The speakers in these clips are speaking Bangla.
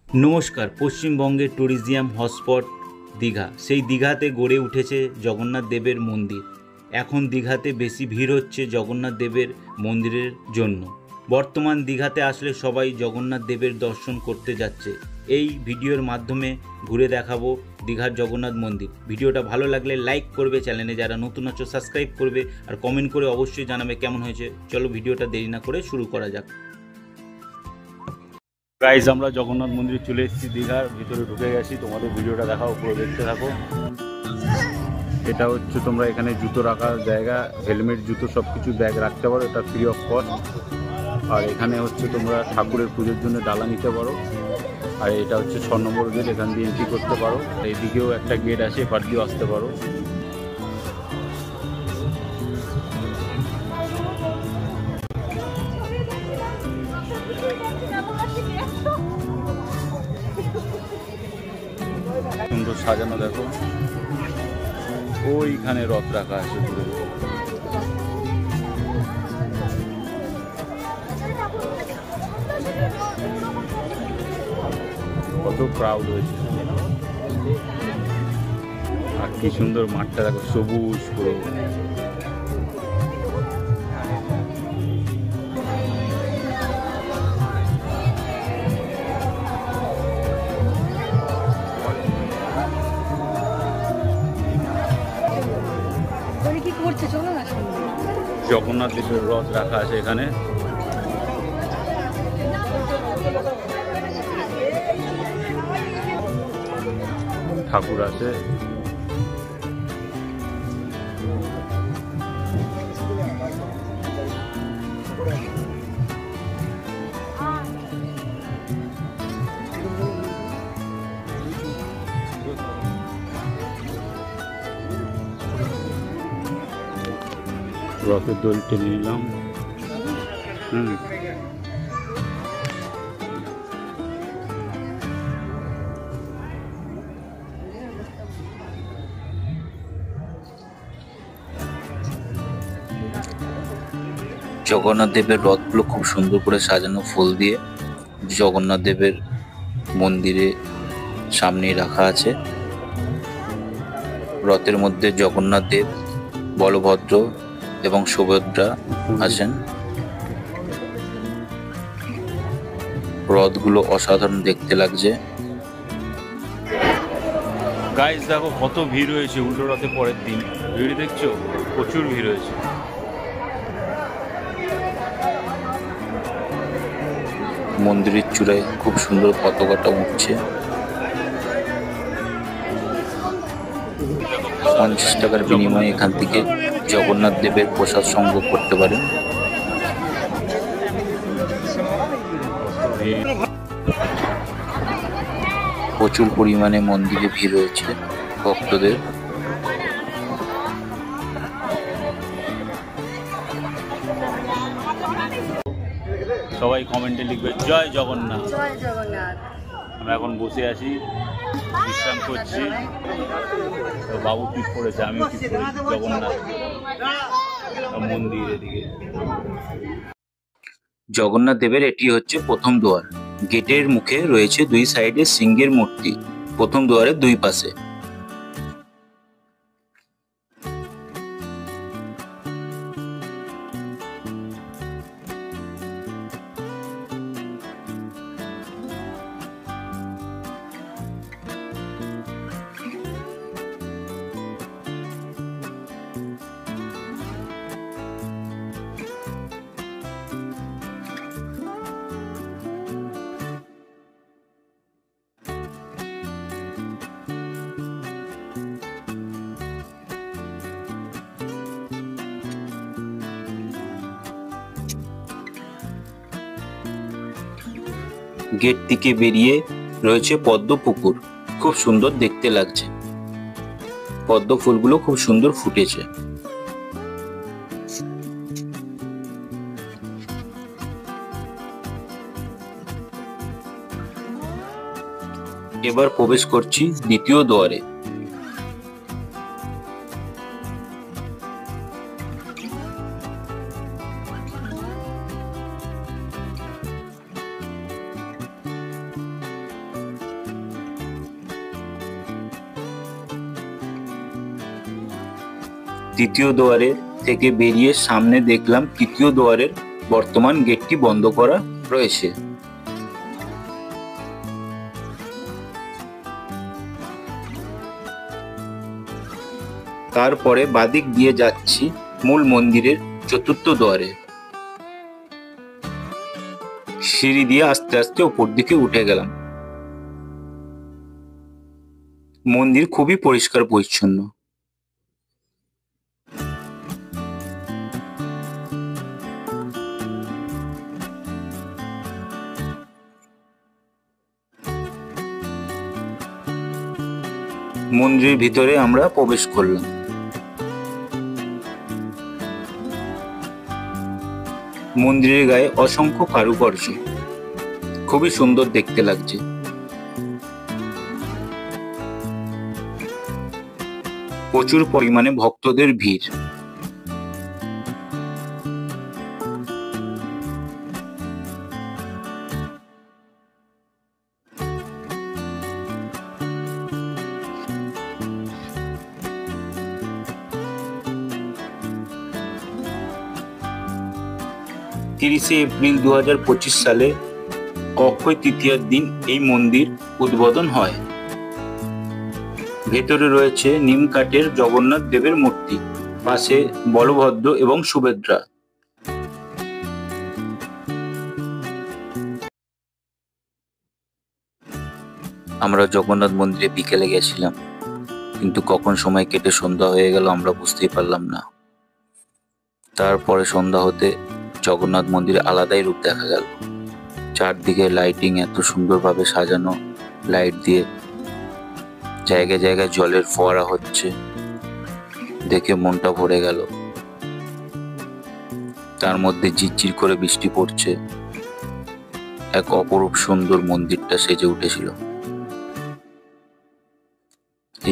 নমস্কার। পশ্চিমবঙ্গের ট্যুরিজম হটস্পট দীঘা, সেই দীঘাতে গড়ে উঠেছে জগন্নাথ দেবের মন্দির। এখন দীঘাতে বেশি ভিড় হচ্ছে জগন্নাথ দেবের মন্দিরের জন্য। বর্তমান দীঘাতে আসলে সবাই জগন্নাথ দেবের দর্শন করতে যাচ্ছে। এই ভিডিওর মাধ্যমে ঘুরে দেখাবো দীঘার জগন্নাথ মন্দির। ভিডিওটা ভালো লাগলে লাইক করবে, চ্যানেলে যারা নতুন আছো সাবস্ক্রাইব করবে, আর কমেন্ট করে অবশ্যই জানাবে কেমন হয়েছে। চলো ভিডিওটা দেরি না করে শুরু করা যাক। গাইজ, আমরা জগন্নাথ মন্দিরে চলে এসেছি, দীঘার ভিতরে ঢুকে গেছি। তোমাদের ভিডিওটা দেখাও, পুরো দেখতে থাকো। এটা হচ্ছে তোমরা এখানে জুতো রাখার জায়গা, হেলমেট, জুতো সব কিছু ব্যাগ রাখতে পারো, এটা ফ্রি অফ কস্ট। আর এখানে হচ্ছে তোমরা ঠাকুরের পুজোর জন্য ডালা নিতে পারো। আর এটা হচ্ছে 6 নম্বর গেট, এখান দিয়ে এন্ট্রি করতে পারো। এইদিকেও একটা গেট আছে, এপার দিয়েও আসতে পারো। সুন্দর সাজানো, দেখো ওইখানে রথ রাখা আছে পুরো। কত ক্রাউড হয়েছে, আর কি সুন্দর মাঠটা দেখো, সবুজ পুরো। জগন্নাথ দেবের রথ রাখা আছে এখানে। ঠাকুর আছে, রথের দোল টেনে নিলাম। জগন্নাথ দেবের রথগুলো খুব সুন্দর করে সাজানো ফুল দিয়ে জগন্নাথ দেবের মন্দিরে সামনে রাখা আছে। রথের মধ্যে জগন্নাথ দেব, বলভদ্র এবং সুভদ্রা আছেন। রথগুলো অসাধারণ দেখতে লাগছে। গাইজ দেখো কত ভিড় হয়েছে উল্টো রথে পরের দিন। ভিড় দেখছো, প্রচুর ভিড় হয়েছে। মন্দিরের চূড়ায় খুব সুন্দর পতাকাটা উঠছে। 50 টাকার বিনিময়ে এখান থেকে জগন্নাথ দেবের প্রসাদ সংগ্রহ করতে পারেন। প্রচুর পরিমাণে মন্দিরে ভিড় হয়েছে ভক্তদের। সবাই কমেন্টে লিখবে জয় জগন্নাথ। জয় জগন্নাথ। আমরা এখন বসে আছি, বিশ্রাম করছি। তো বাবু ঠিক করেছে, আমি ঠিক করেছি জগন্নাথ মন্দির এদিকে। জগন্নাথ দেবের এটি হচ্ছে প্রথম দুয়ার। গেটের মুখে রয়েছে 2 সাইডে সিংহের মূর্তি, প্রথম দুয়ারের 2 পাশে। গেট থেকে বেরিয়ে রয়েছে পদ্ম পুকুর, খুব সুন্দর দেখতে লাগছে। পদ্ম ফুলগুলো খুব সুন্দর ফুটেছে। এবার প্রবেশ করছি দ্বিতীয় দুয়ারে। দ্বিতীয় দুয়ারে থেকে বেরিয়ে সামনে দেখলাম তৃতীয় দুয়ারের বর্তমান গেটটি বন্ধ করা রয়েছে। তারপরে বাদিক দিয়ে যাচ্ছি মূল মন্দিরের চতুর্থ দুয়ারে। সিঁড়ি দিয়ে আস্তে আস্তে উপর দিকে উঠে গেলাম। মন্দির খুবই পরিষ্কার পরিচ্ছন্ন। মন্দিরের ভিতরে আমরা প্রবেশ করলাম। মন্দিরের গায়ে অসংখ্য কারুকার্য, খুবই সুন্দর দেখতে লাগছে। প্রচুর পরিমাণে ভক্তদের ভিড়। এপ্রিল 2025 সালে অক্ষয় তৃতীয়ার দিন এই মন্দির উদ্বোধন হয়। ভেতরে রয়েছে নিম কাঠের জগন্নাথ দেবের মূর্তি, পাশে বলভদ্র এবং সুভদ্রা। আমরা জগন্নাথ মন্দিরে বিকেলে গেছিলাম, কিন্তু কখন সময় কেটে সন্ধ্যা হয়ে গেল আমরা বুঝতেই পারলাম না। তারপরে সন্ধ্যা হতে জগন্নাথ মন্দিরে আলাদাই রূপ দেখা গেল। চারদিকে লাইটিং এত সুন্দরভাবে সাজানো, লাইট দিয়ে জায়গায় জায়গায় জলের ফোয়ারা হচ্ছে, দেখে মনটা ভরে গেল। তার মধ্যে ঝিরঝির করে বৃষ্টি পড়ছে। এক অপরূপ সুন্দর মন্দিরটা সেজে উঠেছিল।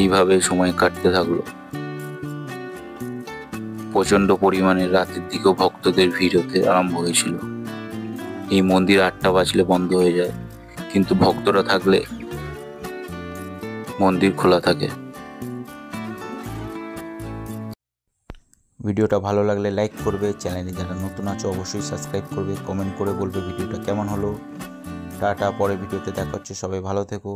এইভাবে সময় কাটতে থাকলো। প্রচন্ড পরিমাণে রাতের দিকেও ভক্তদের ভিড় হতে আরম্ভ হয়েছিল। এই মন্দির 8টা বাজলে বন্ধ হয়ে যায়, কিন্তু ভক্তরা থাকলে মন্দির খোলা থাকে। ভিডিওটা ভালো লাগলে লাইক করবে, চ্যানেলে যারা নতুন আছে অবশ্যই সাবস্ক্রাইব করবে, কমেন্ট করে বলবে ভিডিওটা কেমন হলো। টাটা, পরে ভিডিওতে দেখা হচ্ছে, সবাই ভালো থেকো।